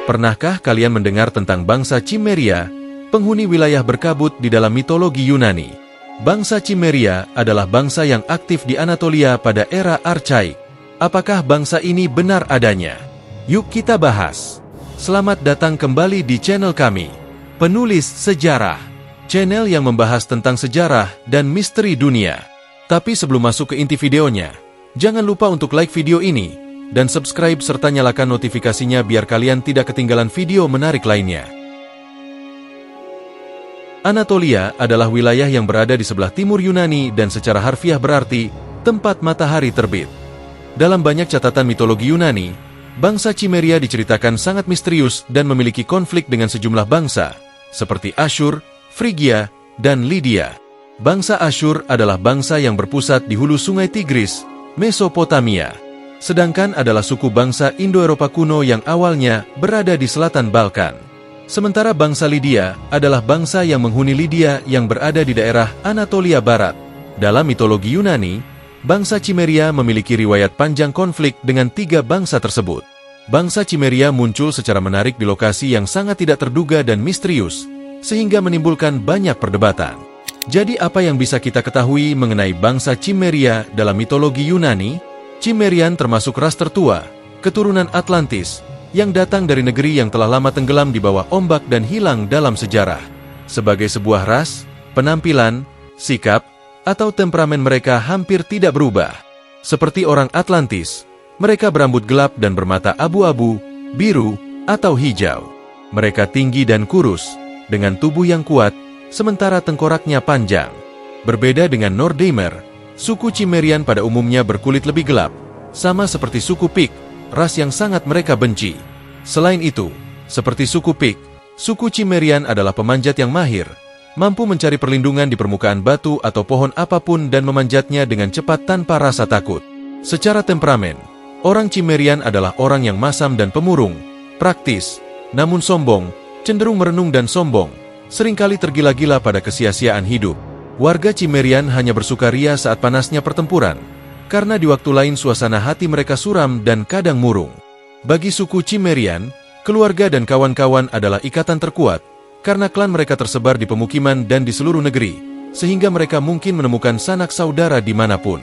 Pernahkah kalian mendengar tentang bangsa Cimmeria, penghuni wilayah berkabut di dalam mitologi Yunani? Bangsa Cimmeria adalah bangsa yang aktif di Anatolia pada era Archaik. Apakah bangsa ini benar adanya? Yuk kita bahas. Selamat datang kembali di channel kami, Penulis Sejarah, channel yang membahas tentang sejarah dan misteri dunia. Tapi sebelum masuk ke inti videonya, jangan lupa untuk like video ini dan subscribe serta nyalakan notifikasinya biar kalian tidak ketinggalan video menarik lainnya. Anatolia adalah wilayah yang berada di sebelah timur Yunani dan secara harfiah berarti tempat matahari terbit. Dalam banyak catatan mitologi Yunani, bangsa Cimmeria diceritakan sangat misterius dan memiliki konflik dengan sejumlah bangsa, seperti Asyur, Frigia, dan Lydia. Bangsa Asyur adalah bangsa yang berpusat di hulu sungai Tigris, Mesopotamia. Sedangkan adalah suku bangsa Indo-Eropa kuno yang awalnya berada di selatan Balkan. Sementara bangsa Lydia adalah bangsa yang menghuni Lydia yang berada di daerah Anatolia Barat. Dalam mitologi Yunani, bangsa Cimmeria memiliki riwayat panjang konflik dengan tiga bangsa tersebut. Bangsa Cimmeria muncul secara menarik di lokasi yang sangat tidak terduga dan misterius, sehingga menimbulkan banyak perdebatan. Jadi apa yang bisa kita ketahui mengenai bangsa Cimmeria dalam mitologi Yunani? Cimmerian termasuk ras tertua, keturunan Atlantis, yang datang dari negeri yang telah lama tenggelam di bawah ombak dan hilang dalam sejarah. Sebagai sebuah ras, penampilan, sikap, atau temperamen mereka hampir tidak berubah. Seperti orang Atlantis, mereka berambut gelap dan bermata abu-abu, biru, atau hijau. Mereka tinggi dan kurus, dengan tubuh yang kuat, sementara tengkoraknya panjang. Berbeda dengan Northeimer, suku Cimmerian pada umumnya berkulit lebih gelap, sama seperti suku Pik, ras yang sangat mereka benci. Selain itu, seperti suku Pik, suku Cimmerian adalah pemanjat yang mahir, mampu mencari perlindungan di permukaan batu atau pohon apapun dan memanjatnya dengan cepat tanpa rasa takut. Secara temperamen, orang Cimmerian adalah orang yang masam dan pemurung, praktis, namun sombong, cenderung merenung dan sombong, seringkali tergila-gila pada kesia-siaan hidup. Warga Cimmerian hanya bersukaria saat panasnya pertempuran, karena di waktu lain suasana hati mereka suram dan kadang murung. Bagi suku Cimmerian, keluarga dan kawan-kawan adalah ikatan terkuat, karena klan mereka tersebar di pemukiman dan di seluruh negeri, sehingga mereka mungkin menemukan sanak saudara dimanapun.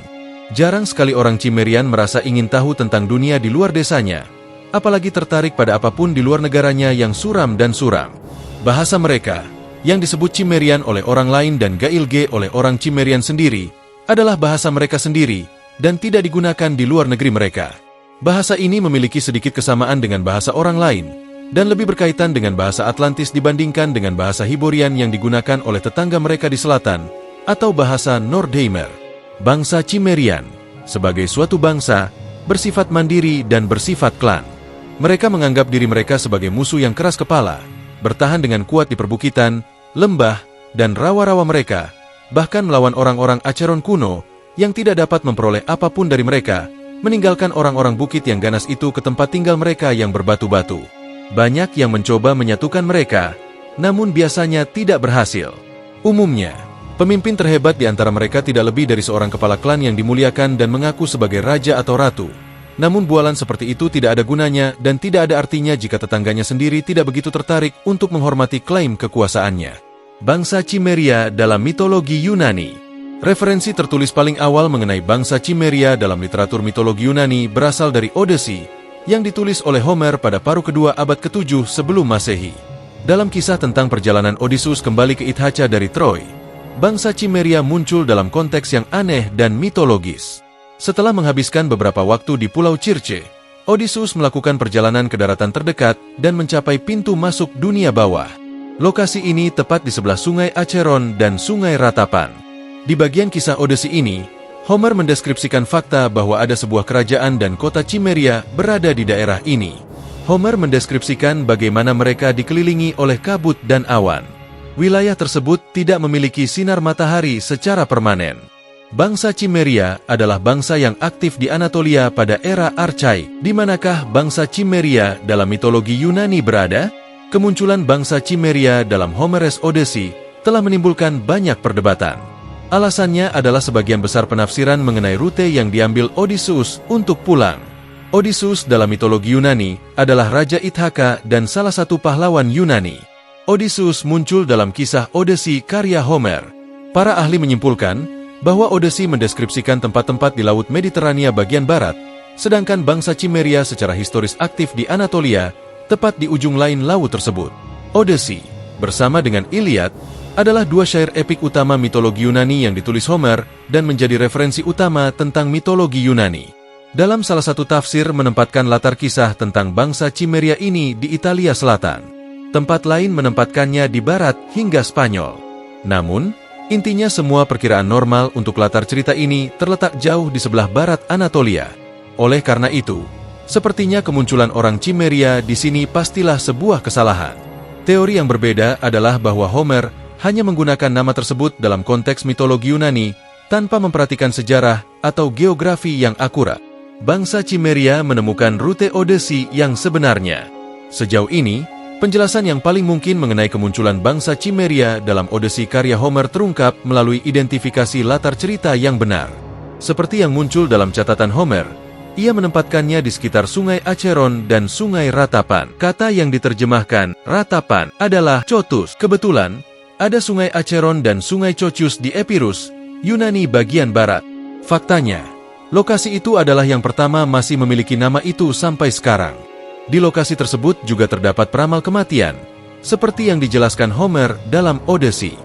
Jarang sekali orang Cimmerian merasa ingin tahu tentang dunia di luar desanya, apalagi tertarik pada apapun di luar negaranya yang suram dan suram. Bahasa mereka, yang disebut Cimmerian oleh orang lain dan Gailge oleh orang Cimmerian sendiri, adalah bahasa mereka sendiri dan tidak digunakan di luar negeri mereka. Bahasa ini memiliki sedikit kesamaan dengan bahasa orang lain, dan lebih berkaitan dengan bahasa Atlantis dibandingkan dengan bahasa Hyborian yang digunakan oleh tetangga mereka di selatan, atau bahasa Northeimer. Bangsa Cimmerian, sebagai suatu bangsa, bersifat mandiri dan bersifat klan. Mereka menganggap diri mereka sebagai musuh yang keras kepala, bertahan dengan kuat di perbukitan, lembah, dan rawa-rawa mereka, bahkan melawan orang-orang Acheron kuno yang tidak dapat memperoleh apapun dari mereka, meninggalkan orang-orang bukit yang ganas itu ke tempat tinggal mereka yang berbatu-batu. Banyak yang mencoba menyatukan mereka, namun biasanya tidak berhasil. Umumnya, pemimpin terhebat di antara mereka tidak lebih dari seorang kepala klan yang dimuliakan dan mengaku sebagai raja atau ratu. Namun bualan seperti itu tidak ada gunanya dan tidak ada artinya jika tetangganya sendiri tidak begitu tertarik untuk menghormati klaim kekuasaannya. Bangsa Cimmeria dalam mitologi Yunani. Referensi tertulis paling awal mengenai bangsa Cimmeria dalam literatur mitologi Yunani berasal dari Odyssey, yang ditulis oleh Homer pada paruh kedua abad ke-7 sebelum Masehi. Dalam kisah tentang perjalanan Odysseus kembali ke Ithaca dari Troy, bangsa Cimmeria muncul dalam konteks yang aneh dan mitologis. Setelah menghabiskan beberapa waktu di Pulau Circe, Odysseus melakukan perjalanan ke daratan terdekat dan mencapai pintu masuk dunia bawah. Lokasi ini tepat di sebelah sungai Acheron dan sungai Ratapan. Di bagian kisah Odyssey ini, Homer mendeskripsikan fakta bahwa ada sebuah kerajaan dan kota Cimmeria berada di daerah ini. Homer mendeskripsikan bagaimana mereka dikelilingi oleh kabut dan awan. Wilayah tersebut tidak memiliki sinar matahari secara permanen. Bangsa Cimmeria adalah bangsa yang aktif di Anatolia pada era Archaik. Di manakah bangsa Cimmeria dalam mitologi Yunani berada? Kemunculan bangsa Cimmeria dalam Homer's Odyssey telah menimbulkan banyak perdebatan. Alasannya adalah sebagian besar penafsiran mengenai rute yang diambil Odysseus untuk pulang. Odysseus dalam mitologi Yunani adalah Raja Ithaka dan salah satu pahlawan Yunani. Odysseus muncul dalam kisah Odyssey karya Homer. Para ahli menyimpulkan bahwa Odyssey mendeskripsikan tempat-tempat di Laut Mediterania bagian barat, sedangkan bangsa Cimmeria secara historis aktif di Anatolia, tepat di ujung lain laut tersebut. Odyssey, bersama dengan Iliad, adalah dua syair epik utama mitologi Yunani yang ditulis Homer dan menjadi referensi utama tentang mitologi Yunani. Dalam salah satu tafsir menempatkan latar kisah tentang bangsa Cimmeria ini di Italia Selatan. Tempat lain menempatkannya di barat hingga Spanyol. Namun, intinya semua perkiraan normal untuk latar cerita ini terletak jauh di sebelah barat Anatolia. Oleh karena itu, sepertinya kemunculan orang Cimmeria di sini pastilah sebuah kesalahan. Teori yang berbeda adalah bahwa Homer hanya menggunakan nama tersebut dalam konteks mitologi Yunani tanpa memperhatikan sejarah atau geografi yang akurat. Bangsa Cimmeria menemukan rute Odyssey yang sebenarnya. Sejauh ini, penjelasan yang paling mungkin mengenai kemunculan bangsa Cimmeria dalam Odyssey karya Homer terungkap melalui identifikasi latar cerita yang benar. Seperti yang muncul dalam catatan Homer, ia menempatkannya di sekitar Sungai Acheron dan Sungai Ratapan. Kata yang diterjemahkan Ratapan adalah Chotus. Kebetulan, ada Sungai Acheron dan Sungai Chochus di Epirus, Yunani bagian barat. Faktanya, lokasi itu adalah yang pertama masih memiliki nama itu sampai sekarang. Di lokasi tersebut juga terdapat peramal kematian, seperti yang dijelaskan Homer dalam Odyssey.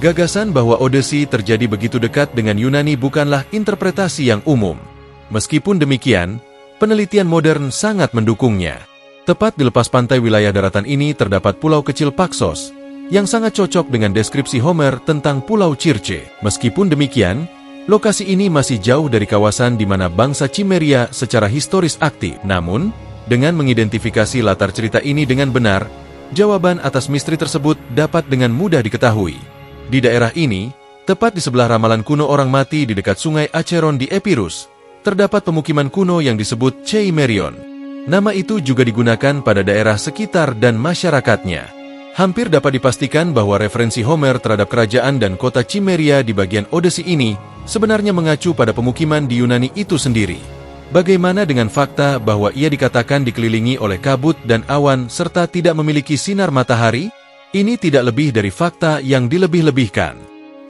Gagasan bahwa Odyssey terjadi begitu dekat dengan Yunani bukanlah interpretasi yang umum. Meskipun demikian, penelitian modern sangat mendukungnya. Tepat di lepas pantai wilayah daratan ini terdapat pulau kecil Paxos, yang sangat cocok dengan deskripsi Homer tentang Pulau Circe. Meskipun demikian, lokasi ini masih jauh dari kawasan di mana bangsa Cimmeria secara historis aktif. Namun, dengan mengidentifikasi latar cerita ini dengan benar, jawaban atas misteri tersebut dapat dengan mudah diketahui. Di daerah ini, tepat di sebelah ramalan kuno orang mati di dekat Sungai Acheron di Epirus, terdapat pemukiman kuno yang disebut Ceimerion. Nama itu juga digunakan pada daerah sekitar dan masyarakatnya. Hampir dapat dipastikan bahwa referensi Homer terhadap kerajaan dan kota Cimmeria di bagian Odyssey ini sebenarnya mengacu pada pemukiman di Yunani itu sendiri. Bagaimana dengan fakta bahwa ia dikatakan dikelilingi oleh kabut dan awan serta tidak memiliki sinar matahari? Ini tidak lebih dari fakta yang dilebih-lebihkan.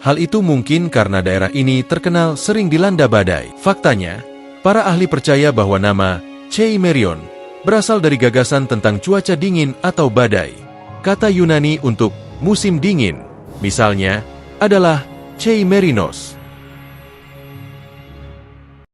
Hal itu mungkin karena daerah ini terkenal sering dilanda badai. Faktanya, para ahli percaya bahwa nama Ceimerion berasal dari gagasan tentang cuaca dingin atau badai. Kata Yunani untuk musim dingin, misalnya, adalah Ceimerinos.